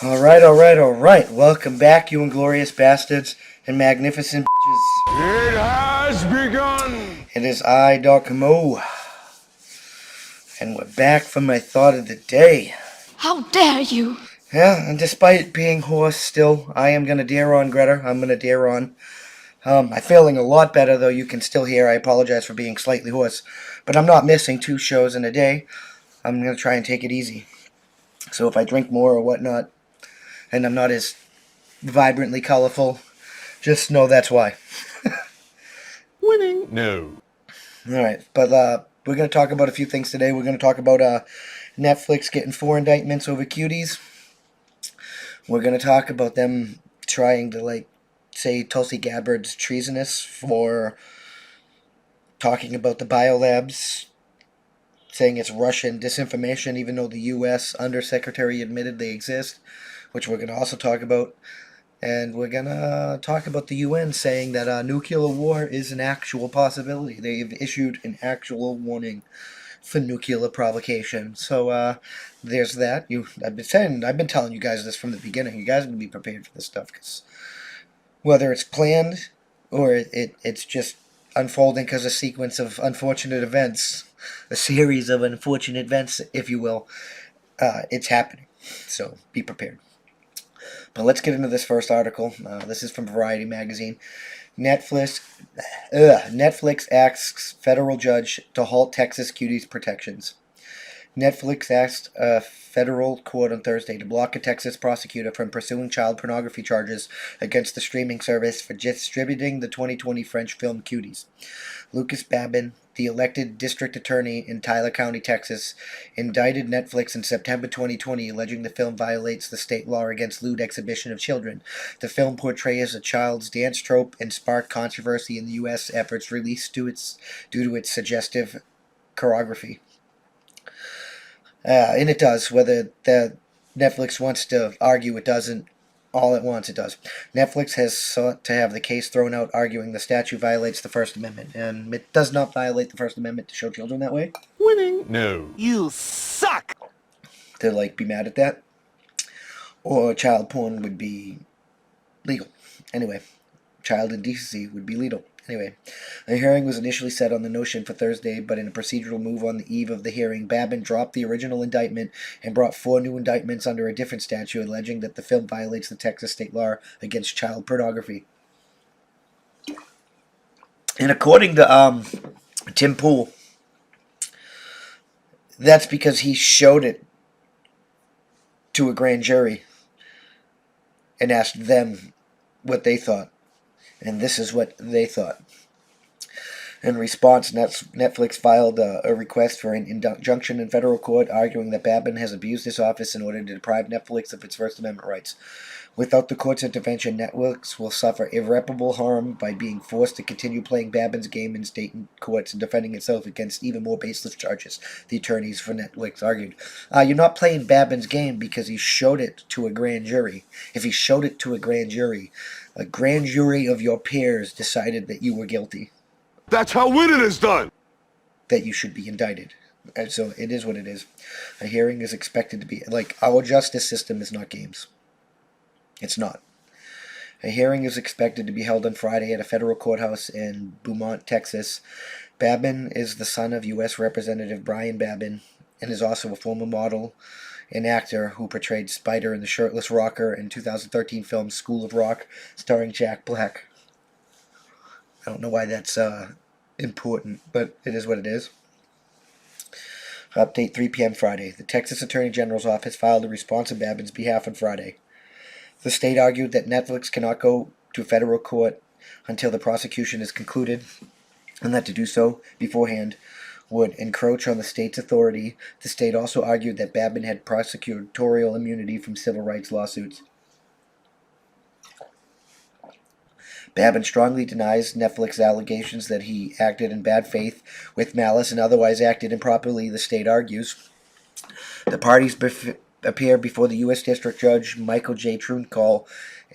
Alright. Welcome back, you inglorious bastards and magnificent bitches. It has begun! It is I, Dr. Mo, and we're back for my thought of the day. How dare you! Yeah, and despite being hoarse still, I am gonna dare on, Greta. I'm gonna dare on. I'm feeling a lot better, though you can still hear. I apologize for being slightly hoarse. But I'm not missing 2 shows in a day. I'm gonna try and take it easy. So if I drink more or whatnot, and I'm not as vibrantly colorful, just know that's why. Winning? No. Alright, but we're going to talk about a few things today. We're going to talk about Netflix getting 4 indictments over Cuties. We're going to talk about them trying to, say Tulsi Gabbard's treasonous for talking about the biolabs, saying it's Russian disinformation, even though the U.S. Undersecretary admitted they exist, which we're going to also talk about. And we're going to talk about the UN saying that nuclear war is an actual possibility. They've issued an actual warning for nuclear provocation. So there's that. I've been telling you guys this from the beginning. You guys are going to be prepared for this stuff, because whether it's planned or it's just unfolding because a sequence of unfortunate events, a series of unfortunate events, if you will, it's happening. So be prepared. But let's get into this first article. This is from Variety magazine. Netflix asks federal judge to halt Texas Cuties protections. Netflix asked a federal court on Thursday to block a Texas prosecutor from pursuing child pornography charges against the streaming service for distributing the 2020 French film Cuties. Lucas Babin, the elected district attorney in Tyler County, Texas, indicted Netflix in September 2020, alleging the film violates the state law against lewd exhibition of children. The film portrays a child's dance trope and sparked controversy in the U.S. efforts released due to its suggestive choreography. And it does, whether the Netflix wants to argue it doesn't. All at once, it does. Netflix has sought to have the case thrown out, arguing the statute violates the First Amendment. And it does not violate the First Amendment to show children that way. Winning? No. You suck! To, be mad at that. Or child porn would be legal. Anyway, child indecency would be legal. Anyway, a hearing was initially set on the notion for Thursday, but in a procedural move on the eve of the hearing, Babin dropped the original indictment and brought 4 new indictments under a different statute, alleging that the film violates the Texas state law against child pornography. And according to Tim Pool, that's because he showed it to a grand jury and asked them what they thought. And this is what they thought. In response, Netflix filed a request for an injunction in federal court, arguing that Babin has abused his office in order to deprive Netflix of its First Amendment rights. Without the court's intervention, Netflix will suffer irreparable harm by being forced to continue playing Babin's game in state courts and defending itself against even more baseless charges, the attorneys for Netflix argued. You're not playing Babin's game because he showed it to a grand jury. If he showed it to a grand jury of your peers decided that you were guilty. That's how winning is done! That you should be indicted. And so it is what it is. A hearing is expected to be... our justice system is not games. It's not. A hearing is expected to be held on Friday at a federal courthouse in Beaumont, Texas. Babin is the son of U.S. Representative Brian Babin and is also a former model and actor who portrayed Spider in the Shirtless Rocker in 2013 film School of Rock, starring Jack Black. I don't know why that's important, but it is what it is. Update 3 p.m. Friday. The Texas Attorney General's office filed a response on Babin's behalf on Friday. The state argued that Netflix cannot go to federal court until the prosecution is concluded, and that to do so beforehand would encroach on the state's authority. The state also argued that Babin had prosecutorial immunity from civil rights lawsuits. Babin strongly denies Netflix allegations that he acted in bad faith, with malice, and otherwise acted improperly, the state argues. The parties appear before the U.S. District Judge Michael J. Truncall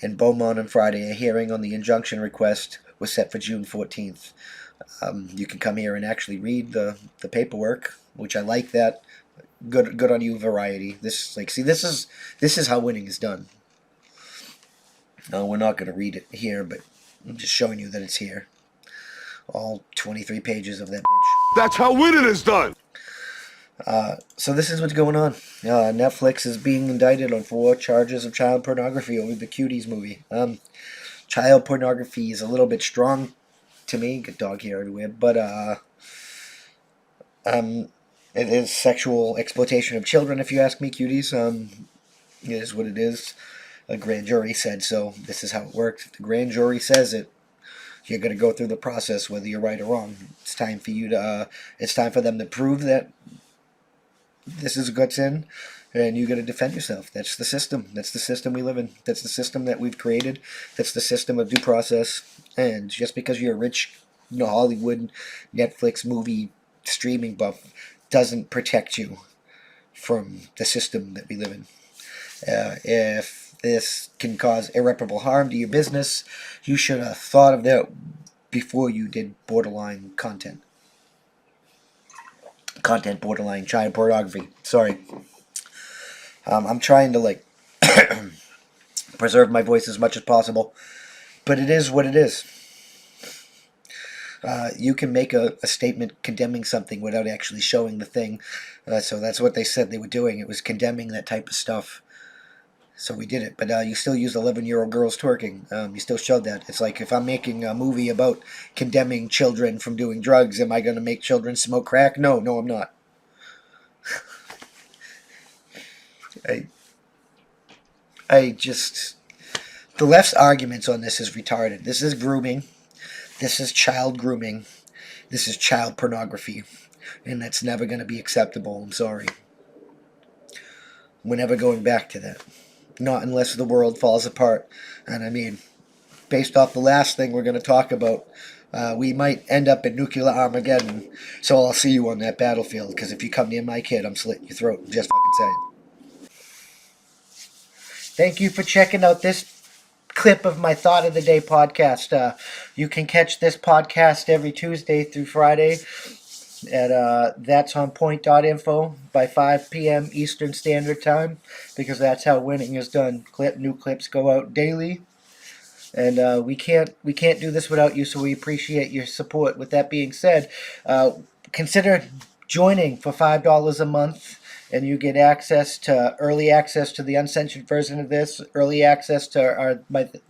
in Beaumont on Friday. A hearing on the injunction request was set for June 14th. You can come here and actually read the paperwork, which I like that. Good on you, Variety. This is how winning is done. No, we're not going to read it here, but I'm just showing you that it's here. All 23 pages of that bitch. That's how winning is done. So this is what's going on. Netflix is being indicted on 4 charges of child pornography over the Cuties movie. Child pornography is a little bit strong to me. Get dog hair everywhere, but it is sexual exploitation of children. If you ask me, Cuties, it is what it is. A grand jury said so. This is how it works. If the grand jury says it, you're going to go through the process, whether you're right or wrong. It's time for you to. It's time for them to prove that this is a good sin, and you got to defend yourself. That's the system. That's the system we live in. That's the system that we've created. That's the system of due process. And just because you're a rich, Hollywood, Netflix movie streaming buff doesn't protect you from the system that we live in. If this can cause irreparable harm to your business, you should have thought of that before you did borderline content. Content borderline child pornography. Sorry. I'm trying to preserve my voice as much as possible, but it is what it is. You can make a statement condemning something without actually showing the thing. So that's what they said they were doing. It was condemning that type of stuff. So we did it. But you still used 11-year-old girls twerking. You still showed that. It's like if I'm making a movie about condemning children from doing drugs, am I going to make children smoke crack? No, I'm not. I just... The left's arguments on this is retarded. This is grooming. This is child grooming. This is child pornography. And that's never going to be acceptable. I'm sorry. We're never going back to that. Not unless the world falls apart. And I mean, based off the last thing we're going to talk about, we might end up in nuclear Armageddon. So I'll see you on that battlefield. Because if you come near my kid, I'm slitting your throat. Just fucking saying. Thank you for checking out this clip of my Thought of the Day podcast. You can catch this podcast every Tuesday through Friday at that'sonpoint.info by 5 p.m. Eastern Standard Time, because that's how winning is done. New clips go out daily, and we can't do this without you, so we appreciate your support. With that being said, consider joining for $5 a month, and you get early access to the uncensored version of this, early access to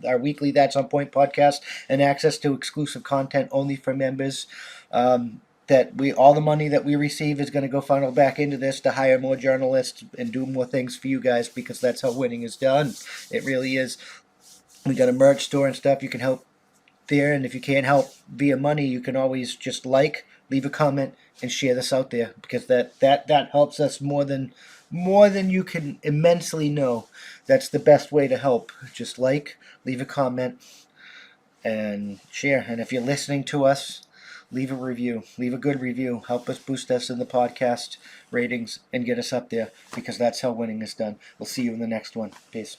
our weekly That's On Point podcast, and access to exclusive content only for members. All the money that we receive is going to go funnel back into this to hire more journalists and do more things for you guys, because that's how winning is done. It really is. We got a merch store and stuff. You can help there, and if you can't help via money, you can always just leave a comment, and share this out there, because that helps us more than you can immensely know. That's the best way to help. Just leave a comment, and share. And if you're listening to us, leave a review. Leave a good review. Help us boost us in the podcast ratings and get us up there, because that's how winning is done. We'll see you in the next one. Peace.